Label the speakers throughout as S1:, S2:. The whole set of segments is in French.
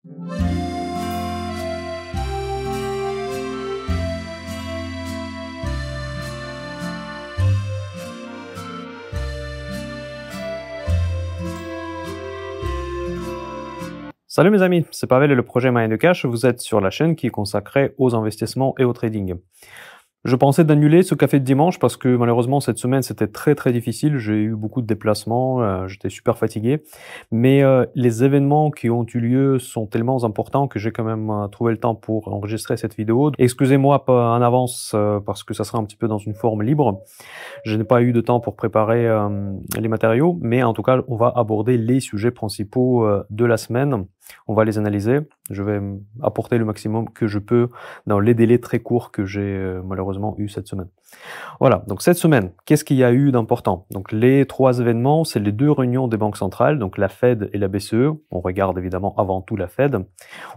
S1: Salut mes amis, c'est Pavel et le projet Mind Cash. Vous êtes sur la chaîne qui est consacrée aux investissements et au trading. Je pensais d'annuler ce café de dimanche parce que malheureusement cette semaine c'était très difficile. J'ai eu beaucoup de déplacements, j'étais super fatigué. Mais les événements qui ont eu lieu sont tellement importants que j'ai quand même trouvé le temps pour enregistrer cette vidéo. Excusez-moi pas en avance parce que ça sera un petit peu dans une forme libre. Je n'ai pas eu de temps pour préparer les matériaux, mais en tout cas on va aborder les sujets principaux de la semaine. On va les analyser. Je vais apporter le maximum que je peux dans les délais très courts que j'ai malheureusement eu cette semaine. Voilà, donc cette semaine, qu'est-ce qu'il y a eu d'important? Donc les trois événements, c'est les deux réunions des banques centrales, donc la Fed et la BCE. On regarde évidemment avant tout la Fed.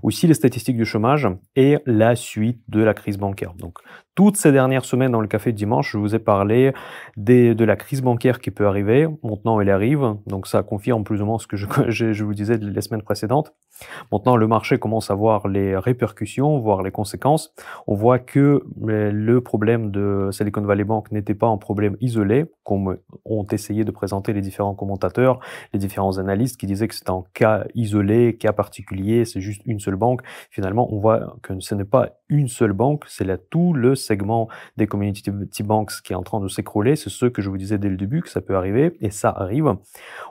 S1: Aussi les statistiques du chômage et la suite de la crise bancaire. Donc toutes ces dernières semaines dans le café de dimanche, je vous ai parlé de la crise bancaire qui peut arriver. Maintenant, elle arrive, donc ça confirme plus ou moins ce que je vous disais les semaines précédentes. Maintenant, le marché commence à voir les répercussions, voir les conséquences. On voit que le problème de Silicon Valley Bank n'était pas un problème isolé, comme ont essayé de présenter les différents commentateurs, les différents analystes qui disaient que c'est un cas isolé, cas particulier, c'est juste une seule banque. Finalement, on voit que ce n'est pas une seule banque, c'est là tout le segment des community banks qui est en train de s'écrouler. C'est ce que je vous disais dès le début, que ça peut arriver, et ça arrive.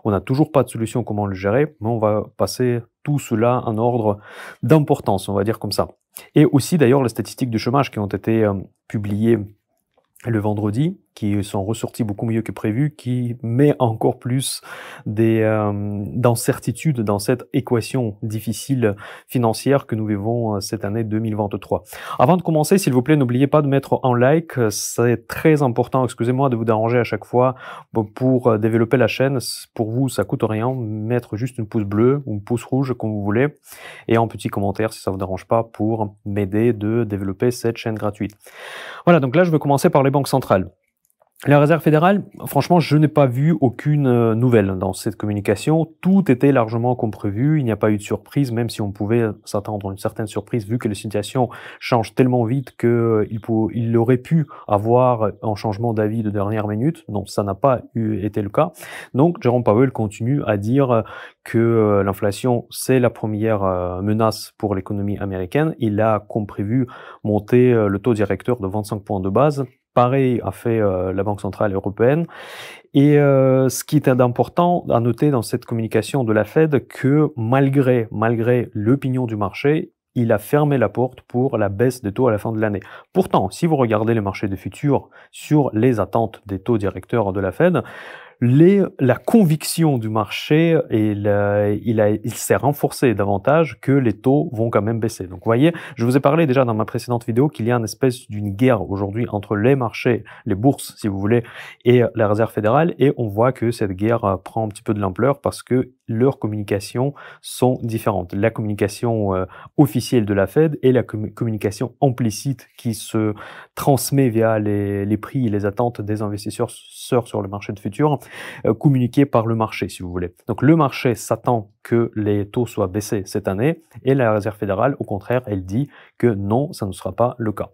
S1: On n'a toujours pas de solution comment le gérer, mais on va passer tout cela en ordre d'importance, on va dire comme ça. Et aussi d'ailleurs les statistiques du chômage qui ont été publiées le vendredi, qui sont ressortis beaucoup mieux que prévu, qui met encore plus d'incertitude dans cette équation difficile financière que nous vivons cette année 2023. Avant de commencer, s'il vous plaît, n'oubliez pas de mettre un like, c'est très important, excusez-moi de vous déranger à chaque fois, pour développer la chaîne, pour vous ça coûte rien, mettre juste une pouce bleu ou une pouce rouge comme vous voulez, et un petit commentaire si ça vous dérange pas pour m'aider de développer cette chaîne gratuite. Voilà, donc là je vais commencer par les banques centrales. La Réserve fédérale, franchement, je n'ai pas vu aucune nouvelle dans cette communication. Tout était largement comme prévu. Il n'y a pas eu de surprise, même si on pouvait s'attendre à une certaine surprise, vu que la situation change tellement vite qu'il aurait pu avoir un changement d'avis de dernière minute. Non, ça n'a pas été le cas. Donc, Jérôme Powell continue à dire que l'inflation, c'est la première menace pour l'économie américaine. Il a, comme prévu, monté le taux directeur de 25 points de base. Pareil a fait la Banque centrale européenne. Et ce qui est important à noter dans cette communication de la Fed, que malgré l'opinion du marché, il a fermé la porte pour la baisse des taux à la fin de l'année. Pourtant, si vous regardez les marchés de futurs sur les attentes des taux directeurs de la Fed, la conviction du marché, il s'est renforcé davantage que les taux vont quand même baisser. Donc vous voyez, je vous ai parlé déjà dans ma précédente vidéo qu'il y a une espèce d'une guerre aujourd'hui entre les marchés, les bourses si vous voulez, et la Réserve fédérale, et on voit que cette guerre prend un petit peu de l'ampleur parce que leurs communications sont différentes. La communication officielle de la Fed et la communication implicite qui se transmet via les prix et les attentes des investisseurs sur le marché de futurs, communiqué par le marché, si vous voulez. Donc le marché s'attend que les taux soient baissés cette année, et la Réserve fédérale, au contraire, elle dit que non, ça ne sera pas le cas.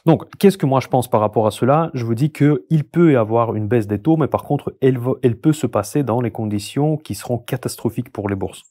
S1: Donc, qu'est-ce que moi je pense par rapport à cela? Je vous dis qu'il peut y avoir une baisse des taux, mais par contre, elle peut se passer dans les conditions qui seront catastrophiques pour les bourses.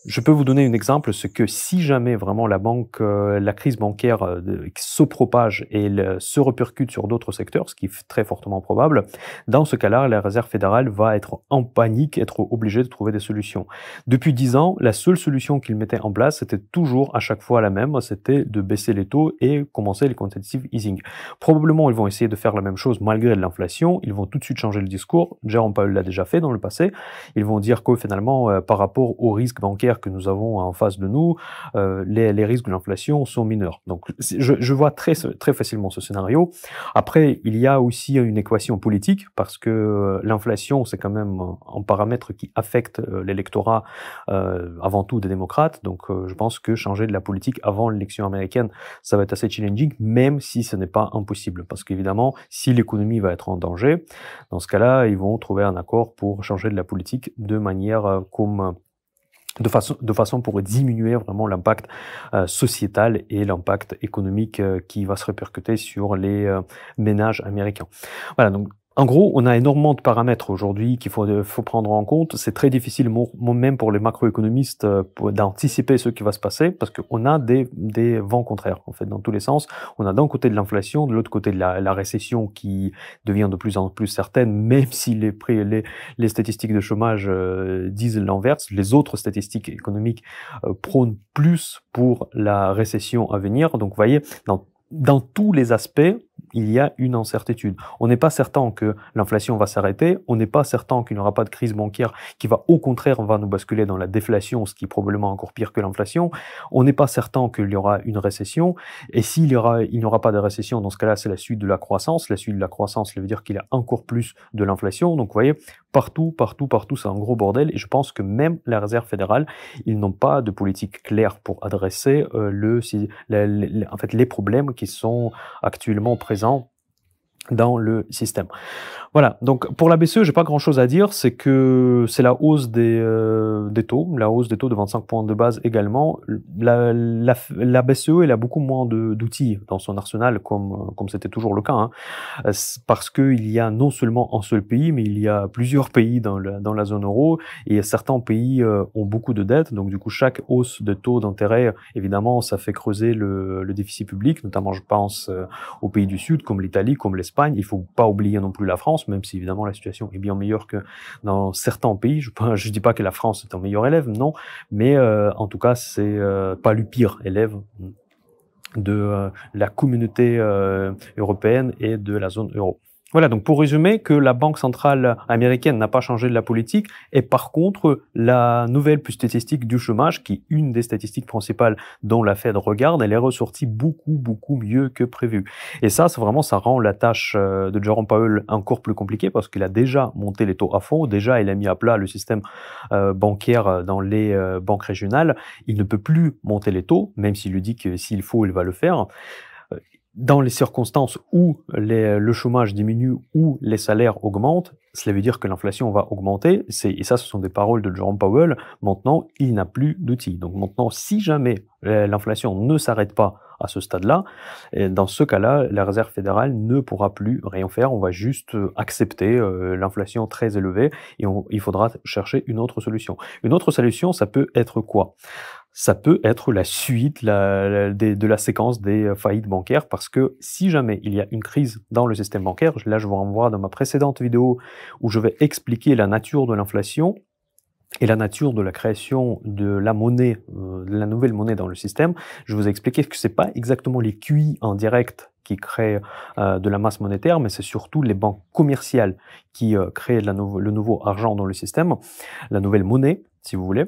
S1: Je peux vous donner un exemple, c'est que si jamais vraiment la crise bancaire se propage et se répercute sur d'autres secteurs, ce qui est très fortement probable, dans ce cas-là, la Réserve fédérale va être en panique, être obligée de trouver des solutions. Depuis 10 ans, la seule solution qu'ils mettaient en place, c'était toujours à chaque fois la même, c'était de baisser les taux et commencer les quantitative easing. Probablement, ils vont essayer de faire la même chose malgré l'inflation, ils vont tout de suite changer le discours, Jérôme Powell l'a déjà fait dans le passé, ils vont dire que finalement, par rapport aux risques bancaires que nous avons en face de nous, les risques de l'inflation sont mineurs. Donc je vois très facilement ce scénario. Après, il y a aussi une équation politique, parce que l'inflation, c'est quand même un paramètre qui affecte l'électorat, avant tout des démocrates. Donc je pense que changer de la politique avant l'élection américaine, ça va être assez challenging, même si ce n'est pas impossible. Parce qu'évidemment, si l'économie va être en danger, dans ce cas-là, ils vont trouver un accord pour changer de la politique de manière comme de façon pour diminuer vraiment l'impact sociétal et l'impact économique qui va se répercuter sur les ménages américains. Voilà, donc en gros, on a énormément de paramètres aujourd'hui qu'il faut prendre en compte. C'est très difficile, même pour les macroéconomistes, d'anticiper ce qui va se passer parce qu'on a des vents contraires, en fait, dans tous les sens. On a d'un côté de l'inflation, de l'autre côté de la récession qui devient de plus en plus certaine, même si les statistiques de chômage disent l'inverse. Les autres statistiques économiques prônent plus pour la récession à venir. Donc, vous voyez, dans tous les aspects, il y a une incertitude. On n'est pas certain que l'inflation va s'arrêter, on n'est pas certain qu'il n'y aura pas de crise bancaire qui va au contraire va nous basculer dans la déflation, ce qui est probablement encore pire que l'inflation. On n'est pas certain qu'il y aura une récession, et il n'y aura pas de récession, dans ce cas-là, c'est la suite de la croissance. La suite de la croissance, ça veut dire qu'il y a encore plus de l'inflation. Donc vous voyez, partout, c'est un gros bordel, et je pense que même la Réserve fédérale, ils n'ont pas de politique claire pour adresser en fait, les problèmes qui sont actuellement présents dans le système. Voilà, donc pour la BCE, j'ai pas grand-chose à dire, c'est que c'est la hausse des taux, la hausse des taux de 25 points de base également. La BCE, elle a beaucoup moins d'outils dans son arsenal, comme c'était toujours le cas, hein, parce qu'il y a non seulement un seul pays, mais il y a plusieurs pays dans la zone euro, et certains pays ont beaucoup de dettes, donc du coup chaque hausse de taux d'intérêt, évidemment, ça fait creuser le déficit public, notamment je pense aux pays du Sud, comme l'Italie, comme l'Espagne. Il faut pas oublier non plus la France, même si évidemment la situation est bien meilleure que dans certains pays. Je dis pas que la France est un meilleur élève, non, mais en tout cas c'est pas le pire élève de la communauté européenne et de la zone euro. Voilà, donc pour résumer, que la Banque centrale américaine n'a pas changé de la politique, et par contre, la nouvelle statistique du chômage, qui est une des statistiques principales dont la Fed regarde, elle est ressortie beaucoup mieux que prévu. Et ça rend la tâche de Jerome Powell encore plus compliquée, parce qu'il a déjà monté les taux à fond, déjà il a mis à plat le système bancaire dans les banques régionales. Il ne peut plus monter les taux, même s'il lui dit que s'il faut, il va le faire. Dans les circonstances où le chômage diminue, où les salaires augmentent, cela veut dire que l'inflation va augmenter. Et ça, ce sont des paroles de Jerome Powell. Maintenant, il n'a plus d'outils. Donc maintenant, si jamais l'inflation ne s'arrête pas à ce stade-là, dans ce cas-là, la Réserve fédérale ne pourra plus rien faire. On va juste accepter l'inflation très élevée, et il faudra chercher une autre solution. Une autre solution, ça peut être quoi ? Ça peut être la suite de la séquence des faillites bancaires, parce que si jamais il y a une crise dans le système bancaire, là je vous renvoie dans ma précédente vidéo où je vais expliquer la nature de l'inflation et la nature de la création de la monnaie, de la nouvelle monnaie dans le système. Je vous ai expliqué que c'est pas exactement les QI en direct qui créent de la masse monétaire, mais c'est surtout les banques commerciales qui créent le nouveau argent dans le système, la nouvelle monnaie, si vous voulez.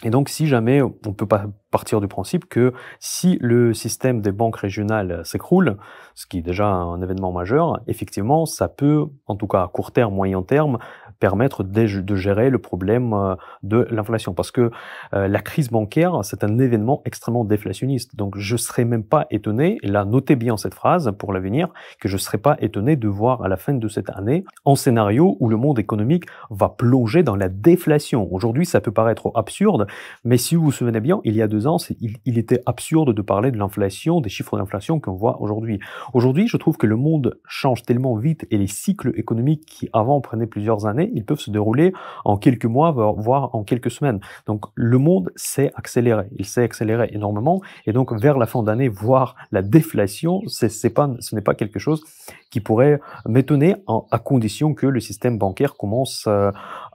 S1: Et donc, si jamais, on peut pas partir du principe que si le système des banques régionales s'écroule, ce qui est déjà un événement majeur, effectivement, ça peut, en tout cas à court terme, moyen terme, permettre de gérer le problème de l'inflation. Parce que la crise bancaire, c'est un événement extrêmement déflationniste. Donc, je serais même pas étonné, et là, notez bien cette phrase pour l'avenir, que je serais pas étonné de voir à la fin de cette année un scénario où le monde économique va plonger dans la déflation. Aujourd'hui, ça peut paraître absurde, mais si vous vous souvenez bien, il y a 2 ans, il était absurde de parler de l'inflation, des chiffres d'inflation qu'on voit aujourd'hui. Aujourd'hui, je trouve que le monde change tellement vite, et les cycles économiques qui avant prenaient plusieurs années, ils peuvent se dérouler en quelques mois, voire en quelques semaines. Donc le monde s'est accéléré, il s'est accéléré énormément, et donc vers la fin d'année, voir la déflation, ce n'est pas quelque chose qui pourrait m'étonner, à condition que le système bancaire commence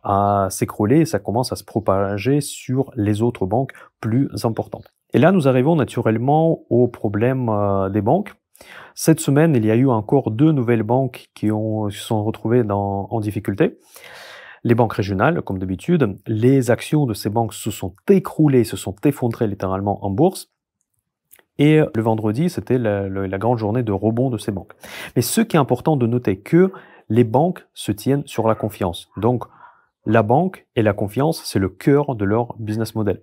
S1: à s'écrouler, et ça commence à se propager sur les autres banques plus importantes. Et là, nous arrivons naturellement au problème des banques. Cette semaine, il y a eu encore 2 nouvelles banques qui se sont retrouvées en difficulté. Les banques régionales, comme d'habitude, les actions de ces banques se sont écroulées, se sont effondrées littéralement en bourse. Et le vendredi, c'était la grande journée de rebond de ces banques. Mais ce qui est important de noter, que les banques se tiennent sur la confiance. Donc, la banque et la confiance, c'est le cœur de leur business model.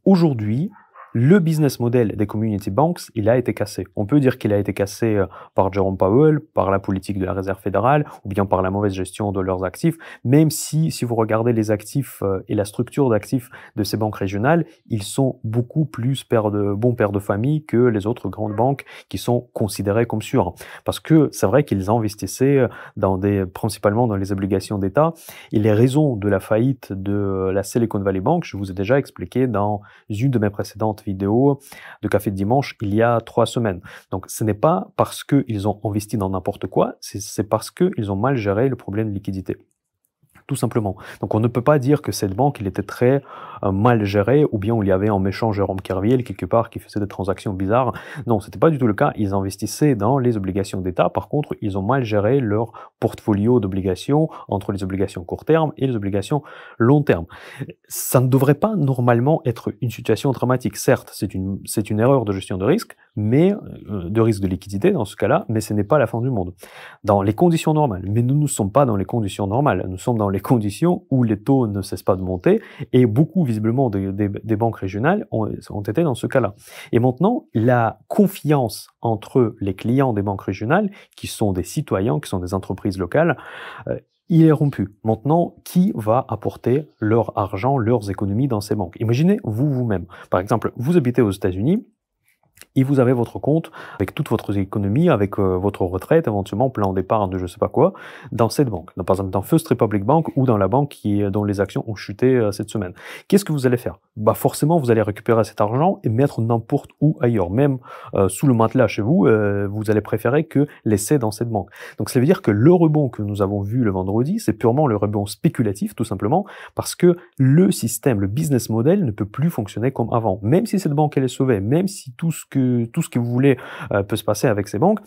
S1: Aujourd'hui, le business model des community banks, il a été cassé. On peut dire qu'il a été cassé par Jerome Powell, par la politique de la Réserve fédérale, ou bien par la mauvaise gestion de leurs actifs, même si vous regardez les actifs et la structure d'actifs de ces banques régionales, ils sont beaucoup plus bons pères de famille que les autres grandes banques qui sont considérées comme sûres. Parce que c'est vrai qu'ils investissaient principalement dans les obligations d'État, et les raisons de la faillite de la Silicon Valley Bank, je vous ai déjà expliqué dans une de mes précédentes vidéos de Café de Dimanche il y a 3 semaines. Donc ce n'est pas parce qu'ils ont investi dans n'importe quoi, c'est parce qu'ils ont mal géré le problème de liquidité. Tout simplement. Donc on ne peut pas dire que cette banque, il était très mal gérée, ou bien il y avait un méchant Jérôme Kerviel quelque part qui faisait des transactions bizarres. Non, c'était pas du tout le cas. Ils investissaient dans les obligations d'État. Par contre, ils ont mal géré leur portfolio d'obligations entre les obligations court terme et les obligations long terme. Ça ne devrait pas normalement être une situation dramatique. Certes, c'est une erreur de gestion de risque, mais de risque de liquidité dans ce cas-là, mais ce n'est pas la fin du monde. Dans les conditions normales. Mais nous ne sommes pas dans les conditions normales. Nous sommes dans les conditions où les taux ne cessent pas de monter, et beaucoup visiblement des banques régionales ont été dans ce cas-là. Et maintenant, la confiance entre les clients des banques régionales, qui sont des citoyens, qui sont des entreprises locales, il est rompu. Maintenant, qui va apporter leur argent, leurs économies dans ces banques? Imaginez vous-même. Par exemple, vous habitez aux États-Unis, et vous avez votre compte avec toute votre économie, avec votre retraite, éventuellement plan d'épargne de je sais pas quoi, dans cette banque. Par exemple, dans First Republic Bank ou dans la banque dont les actions ont chuté cette semaine. Qu'est-ce que vous allez faire? Forcément, vous allez récupérer cet argent et mettre n'importe où ailleurs, même sous le matelas chez vous. Vous allez préférer que laisser dans cette banque. Donc, ça veut dire que le rebond que nous avons vu le vendredi, c'est purement le rebond spéculatif, tout simplement, parce que le système, le business model ne peut plus fonctionner comme avant. Même si cette banque elle est sauvée, même si tout ce que vous voulez peut se passer avec ces banques,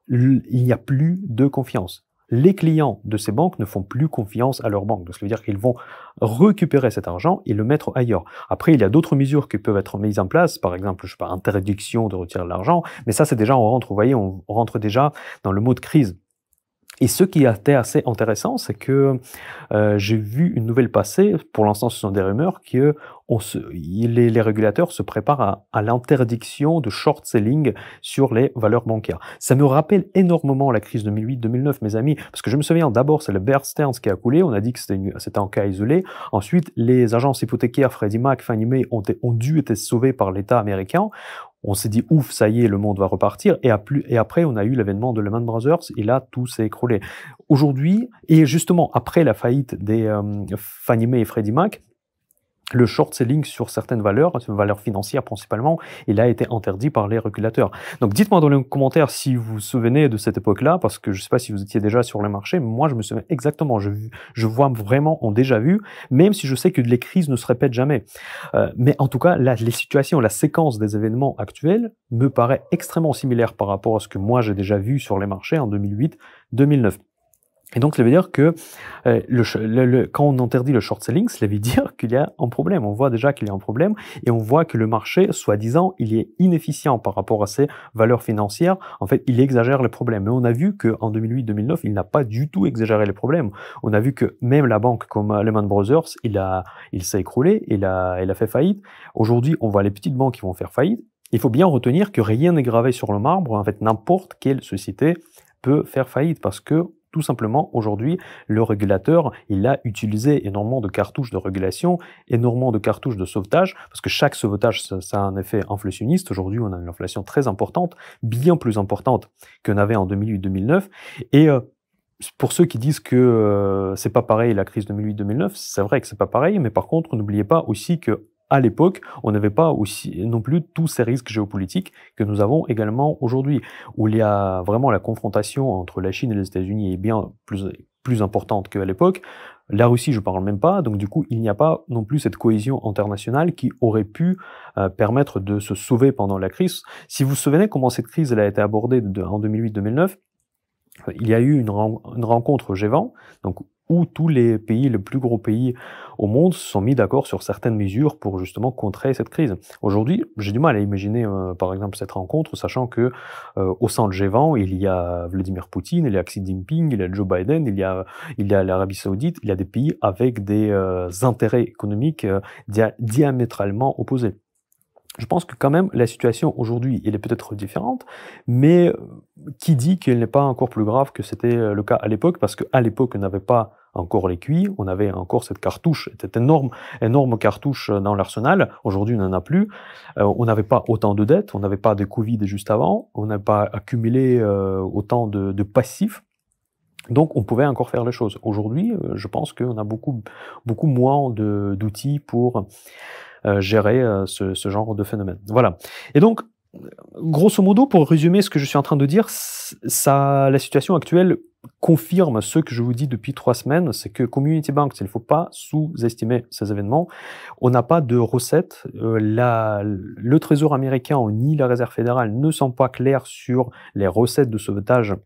S1: il n'y a plus de confiance. Les clients de ces banques ne font plus confiance à leurs banques. Donc, ça veut dire qu'ils vont récupérer cet argent et le mettre ailleurs. Après, il y a d'autres mesures qui peuvent être mises en place, par exemple, je sais pas, interdiction de retirer de l'argent, mais ça, c'est déjà, vous voyez, on rentre déjà dans le mode crise. Et ce qui a été assez intéressant, c'est que j'ai vu une nouvelle passer, pour l'instant ce sont des rumeurs, que les régulateurs se préparent à l'interdiction de short selling sur les valeurs bancaires. Ça me rappelle énormément la crise 2008-2009, mes amis, parce que je me souviens, d'abord c'est le Bear Stearns qui a coulé, on a dit que c'était un cas isolé. Ensuite, les agences hypothécaires Freddie Mac, Fannie Mae ont dû être sauvées par l'État américain. On s'est dit, ouf, ça y est, le monde va repartir. Et après, on a eu l'événement de Lehman Brothers, et là, tout s'est écroulé. Aujourd'hui, et justement, après la faillite des Fannie Mae et Freddie Mac, le short selling sur certaines valeurs financières principalement, il a été interdit par les régulateurs. Donc dites-moi dans les commentaires si vous vous souvenez de cette époque-là, parce que je ne sais pas si vous étiez déjà sur le marché, mais moi je me souviens exactement, je vois vraiment en déjà vu, même si je sais que les crises ne se répètent jamais. Mais en tout cas, là, les situations, la séquence des événements actuels me paraît extrêmement similaire par rapport à ce que moi j'ai déjà vu sur les marchés en 2008-2009. Et donc, ça veut dire que quand on interdit le short selling, cela veut dire qu'il y a un problème. On voit déjà qu'il y a un problème et on voit que le marché, soi-disant, il est inefficient par rapport à ses valeurs financières. En fait, il exagère les problèmes. Mais on a vu qu'en 2008-2009, il n'a pas du tout exagéré les problèmes. On a vu que même la banque comme Lehman Brothers, il s'est écroulé, il a fait faillite. Aujourd'hui, on voit les petites banques qui vont faire faillite. Il faut bien retenir que rien n'est gravé sur le marbre. En fait, n'importe quelle société peut faire faillite parce que tout simplement, aujourd'hui, le régulateur, il a utilisé énormément de cartouches de régulation, énormément de cartouches de sauvetage, parce que chaque sauvetage, ça a un effet inflationniste. Aujourd'hui, on a une inflation très importante, bien plus importante qu'on avait en 2008-2009. Et pour ceux qui disent que c'est pas pareil la crise 2008-2009, c'est vrai que c'est pas pareil, mais par contre, n'oubliez pas aussi que à l'époque, on n'avait pas aussi non plus tous ces risques géopolitiques que nous avons également aujourd'hui, où il y a vraiment la confrontation entre la Chine et les États-Unis est bien plus importante qu'à l'époque. La Russie, je parle même pas, donc du coup, il n'y a pas non plus cette cohésion internationale qui aurait pu permettre de se sauver pendant la crise. Si vous vous souvenez comment cette crise elle a été abordée en 2008-2009, il y a eu une rencontre G20, donc où tous les pays, les plus gros pays au monde, se sont mis d'accord sur certaines mesures pour justement contrer cette crise. Aujourd'hui, j'ai du mal à imaginer, par exemple, cette rencontre, sachant que au sein de G20, il y a Vladimir Poutine, il y a Xi Jinping, il y a Joe Biden, il y a l'Arabie Saoudite, il y a des pays avec des intérêts économiques diamétralement opposés. Je pense que quand même la situation aujourd'hui, elle est peut-être différente, mais qui dit qu'elle n'est pas encore plus grave que c'était le cas à l'époque? Parce qu'à l'époque, on n'avait pas encore les QI, on avait encore cette cartouche, cette énorme cartouche dans l'arsenal. Aujourd'hui, on n'en a plus. On n'avait pas autant de dettes, on n'avait pas de Covid juste avant, on n'a pas accumulé autant de passifs. Donc, on pouvait encore faire les choses. Aujourd'hui, je pense qu'on a beaucoup moins d'outils pour gérer ce genre de phénomène. Voilà. Et donc, grosso modo, pour résumer ce que je suis en train de dire, la situation actuelle confirme ce que je vous dis depuis 3 semaines, c'est que Community Bank, il ne faut pas sous-estimer ces événements. On n'a pas de recettes. Le Trésor américain ni la Réserve fédérale ne sont pas clairs sur les recettes de sauvetage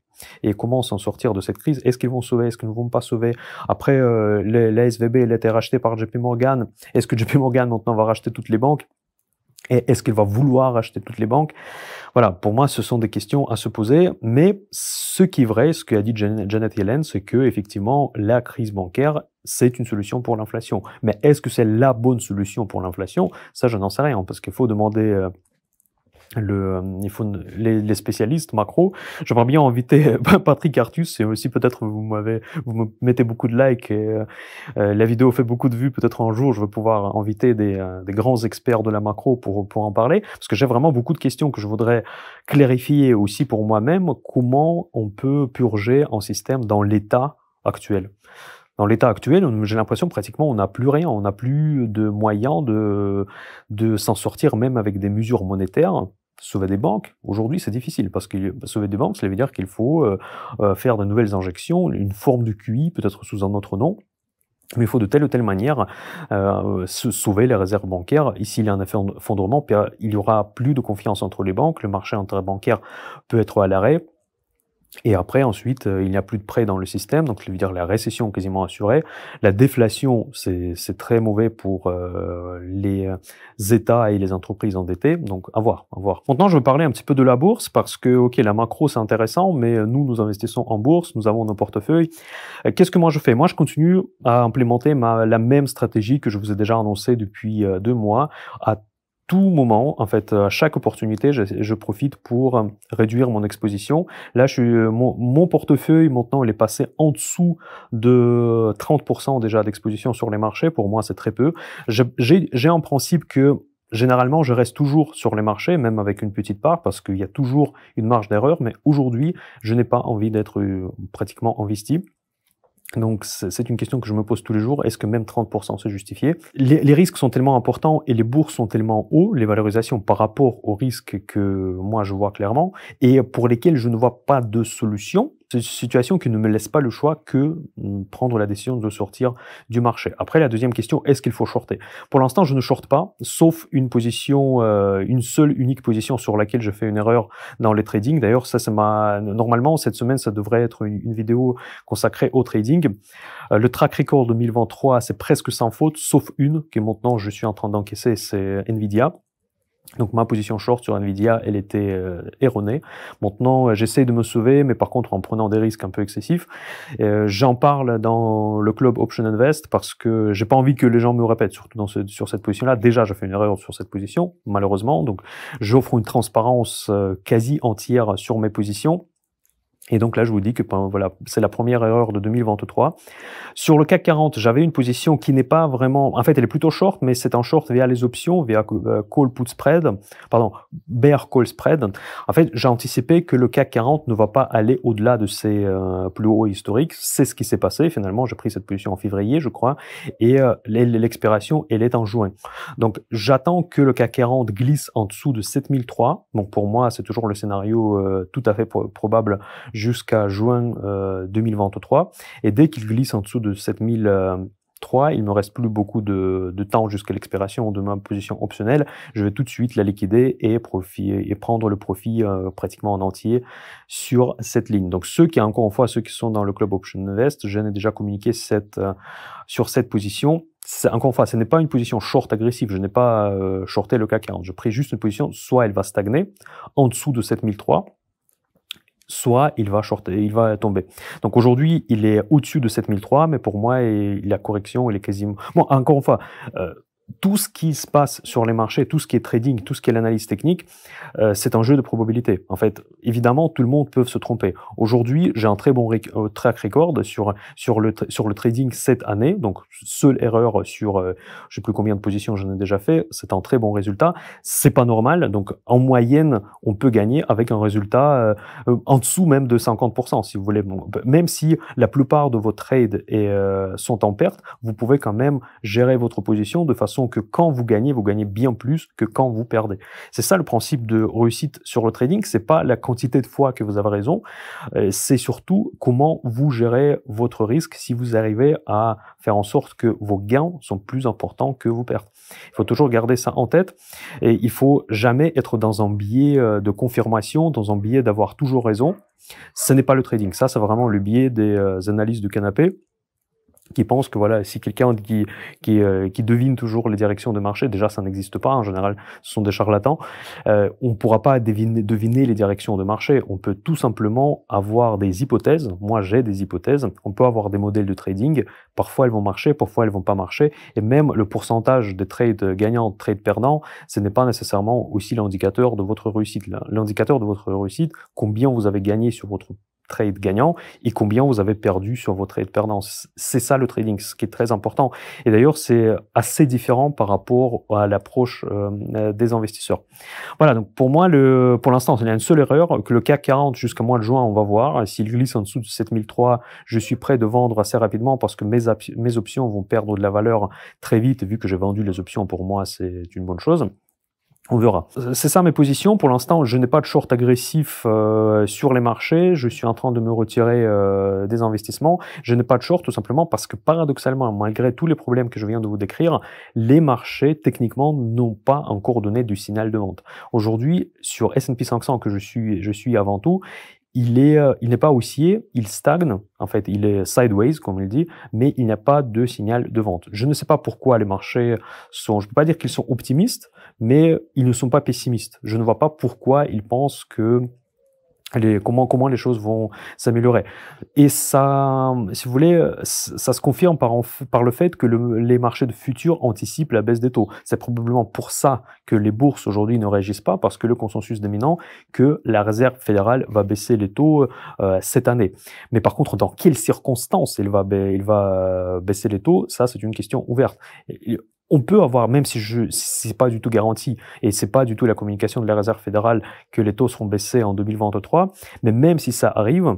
S1: et comment s'en sortir de cette crise. Est-ce qu'ils vont sauver? Est-ce qu'ils ne vont pas sauver? Après, la SVB, elle a été rachetée par JP Morgan. Est-ce que JP Morgan maintenant va racheter toutes les banques? Et est-ce qu'il va vouloir racheter toutes les banques? Voilà, pour moi, ce sont des questions à se poser. Mais ce qui est vrai, ce qu'a dit Janet Yellen, c'est que effectivement, la crise bancaire, c'est une solution pour l'inflation. Mais est-ce que c'est la bonne solution pour l'inflation? Ça, je n'en sais rien, parce qu'il faut demander les spécialistes macro. J'aimerais bien inviter Patrick Artus, et aussi peut-être vous me mettez beaucoup de likes et la vidéo fait beaucoup de vues, peut-être un jour je vais pouvoir inviter des grands experts de la macro pour en parler, parce que j'ai vraiment beaucoup de questions que je voudrais clarifier aussi pour moi-même, comment on peut purger un système dans l'état actuel. Dans l'état actuel, j'ai l'impression pratiquement on n'a plus rien, on n'a plus de moyens de s'en sortir, même avec des mesures monétaires. Sauver des banques, aujourd'hui c'est difficile, parce que sauver des banques, ça veut dire qu'il faut faire de nouvelles injections, une forme de QI, peut-être sous un autre nom, mais il faut de telle ou telle manière sauver les réserves bancaires. Ici, il y a un effondrement, il y aura plus de confiance entre les banques, le marché interbancaire peut être à l'arrêt. Et après, ensuite, il n'y a plus de prêts dans le système, donc ça veut dire la récession quasiment assurée. La déflation, c'est très mauvais pour les États et les entreprises endettées, donc à voir, à voir. Maintenant, je veux parler un petit peu de la bourse, parce que, ok, la macro, c'est intéressant, mais nous investissons en bourse, nous avons nos portefeuilles. Qu'est-ce que moi je fais? Moi, je continue à implémenter la même stratégie que je vous ai déjà annoncée depuis 2 mois, à tout moment, en fait, à chaque opportunité, je profite pour réduire mon exposition. Là, mon portefeuille, maintenant, il est passé en dessous de 30% déjà d'exposition sur les marchés. Pour moi, c'est très peu. J'ai en principe que généralement, je reste toujours sur les marchés, même avec une petite part, parce qu'il y a toujours une marge d'erreur. Mais aujourd'hui, je n'ai pas envie d'être pratiquement investi. Donc, c'est une question que je me pose tous les jours. Est-ce que même 30% c'est justifié? Les risques sont tellement importants et les bourses sont tellement hauts, les valorisations par rapport aux risques que moi je vois clairement, et pour lesquels je ne vois pas de solution. C'est une situation qui ne me laisse pas le choix que prendre la décision de sortir du marché. Après, la deuxième question, est-ce qu'il faut shorter? Pour l'instant, je ne shorte pas, sauf une position, une seule unique position sur laquelle je fais une erreur dans les trading. D'ailleurs, ça m'a normalement cette semaine, ça devrait être une vidéo consacrée au trading. Le track record 2023, c'est presque sans faute, sauf une que maintenant je suis en train d'encaisser, c'est Nvidia. Donc ma position short sur Nvidia, elle était erronée. Maintenant, j'essaie de me sauver, mais par contre en prenant des risques un peu excessifs. J'en parle dans le club Option Invest parce que j'ai pas envie que les gens me répètent, surtout sur cette position-là. Déjà, j'ai fait une erreur sur cette position, malheureusement. Donc j'offre une transparence quasi entière sur mes positions. Et donc là, je vous dis que voilà, c'est la première erreur de 2023. Sur le CAC 40, j'avais une position qui n'est pas vraiment... En fait, elle est plutôt short, mais c'est un short via les options, via call put spread, pardon, bear call spread. En fait, j'ai anticipé que le CAC 40 ne va pas aller au-delà de ses plus hauts historiques. C'est ce qui s'est passé. Finalement, j'ai pris cette position en février, je crois, et l'expiration, elle est en juin. Donc, j'attends que le CAC 40 glisse en dessous de 7003. Donc, pour moi, c'est toujours le scénario tout à fait probable jusqu'à juin 2023. Et dès qu'il glisse en dessous de 7003, il me reste plus beaucoup de temps jusqu'à l'expiration de ma position optionnelle. Je vais tout de suite la liquider et prendre le profit pratiquement en entier sur cette ligne. Donc encore une fois, ceux qui sont dans le club Option Invest, je n'ai déjà communiqué sur cette position. Encore une fois, ce n'est pas une position short agressive. Je n'ai pas shorté le CAC 40. Je pris juste une position, soit elle va stagner en dessous de 7003, soit il va tomber. Donc aujourd'hui, il est au-dessus de 7003, mais pour moi, la correction, elle est quasiment... Bon, encore une fois, tout ce qui se passe sur les marchés, tout ce qui est trading, tout ce qui est l'analyse technique, c'est un jeu de probabilité. En fait, évidemment, tout le monde peut se tromper. Aujourd'hui, j'ai un très bon track record sur le trading cette année. Donc, seule erreur sur, je sais plus combien de positions j'en ai déjà fait. C'est un très bon résultat. C'est pas normal. Donc, en moyenne, on peut gagner avec un résultat en dessous même de 50%, si vous voulez. Bon, même si la plupart de vos trades sont en perte, vous pouvez quand même gérer votre position de façon que quand vous gagnez bien plus que quand vous perdez. C'est ça le principe de réussite sur le trading, c'est pas la quantité de fois que vous avez raison, c'est surtout comment vous gérez votre risque si vous arrivez à faire en sorte que vos gains sont plus importants que vos pertes. Il faut toujours garder ça en tête et il faut jamais être dans un biais de confirmation, dans un biais d'avoir toujours raison. Ce n'est pas le trading, ça c'est vraiment le biais des analyses du canapé, qui pense que voilà, si quelqu'un qui devine toujours les directions de marché, déjà ça n'existe pas, en général ce sont des charlatans, on ne pourra pas deviner les directions de marché, on peut tout simplement avoir des hypothèses, moi j'ai des hypothèses, on peut avoir des modèles de trading, parfois elles vont marcher, parfois elles vont pas marcher, et même le pourcentage de trades gagnants, de trades perdants, ce n'est pas nécessairement aussi l'indicateur de votre réussite. L'indicateur de votre réussite, combien vous avez gagné sur votre trade gagnant et combien vous avez perdu sur vos trades perdants. C'est ça le trading, ce qui est très important. Et d'ailleurs, c'est assez différent par rapport à l'approche des investisseurs. Voilà, donc pour moi, pour l'instant, il y a une seule erreur, que le CAC 40 jusqu'à mois de juin, on va voir. S'il glisse en dessous de 7003, je suis prêt de vendre assez rapidement parce que mes options vont perdre de la valeur très vite. Vu que j'ai vendu les options, pour moi, c'est une bonne chose. On verra. C'est ça mes positions. Pour l'instant, je n'ai pas de short agressif sur les marchés. Je suis en train de me retirer des investissements. Je n'ai pas de short tout simplement parce que paradoxalement, malgré tous les problèmes que je viens de vous décrire, les marchés techniquement n'ont pas encore donné du signal de vente. Aujourd'hui, sur S&P 500 que je suis avant tout, il n'est pas haussier, il stagne, en fait, il est sideways, comme il dit, mais il n'y a pas de signal de vente. Je ne sais pas pourquoi les marchés je peux pas dire qu'ils sont optimistes, mais ils ne sont pas pessimistes. Je ne vois pas pourquoi ils pensent que comment les choses vont s'améliorer. Et ça, si vous voulez, ça se confirme par le fait que les marchés de futurs anticipent la baisse des taux. C'est probablement pour ça que les bourses aujourd'hui ne réagissent pas, parce que le consensus dominant que la Réserve fédérale va baisser les taux cette année. Mais par contre, dans quelles circonstances il va baisser les taux, ça c'est une question ouverte. On peut avoir, même si c'est pas du tout garanti, et c'est pas du tout la communication de la Réserve fédérale que les taux seront baissés en 2023, mais même si ça arrive,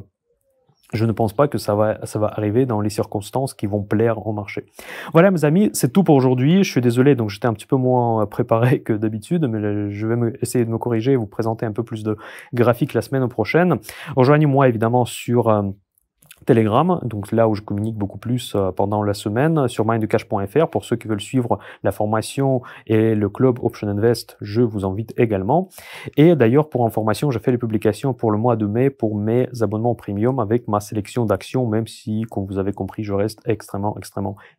S1: je ne pense pas que ça va arriver dans les circonstances qui vont plaire au marché. Voilà mes amis, c'est tout pour aujourd'hui. Je suis désolé, donc j'étais un petit peu moins préparé que d'habitude, mais je vais essayer de me corriger et vous présenter un peu plus de graphiques la semaine prochaine. Rejoignez-moi évidemment sur Telegram, donc là où je communique beaucoup plus pendant la semaine, sur mindcash.fr. Pour ceux qui veulent suivre la formation et le club Option Invest, je vous invite également. Et d'ailleurs, pour information, je fais les publications pour le mois de mai pour mes abonnements premium avec ma sélection d'actions, même si, comme vous avez compris, je reste extrêmement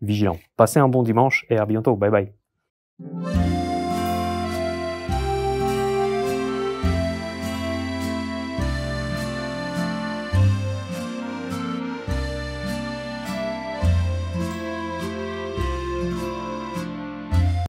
S1: vigilant. Passez un bon dimanche et à bientôt. Bye bye.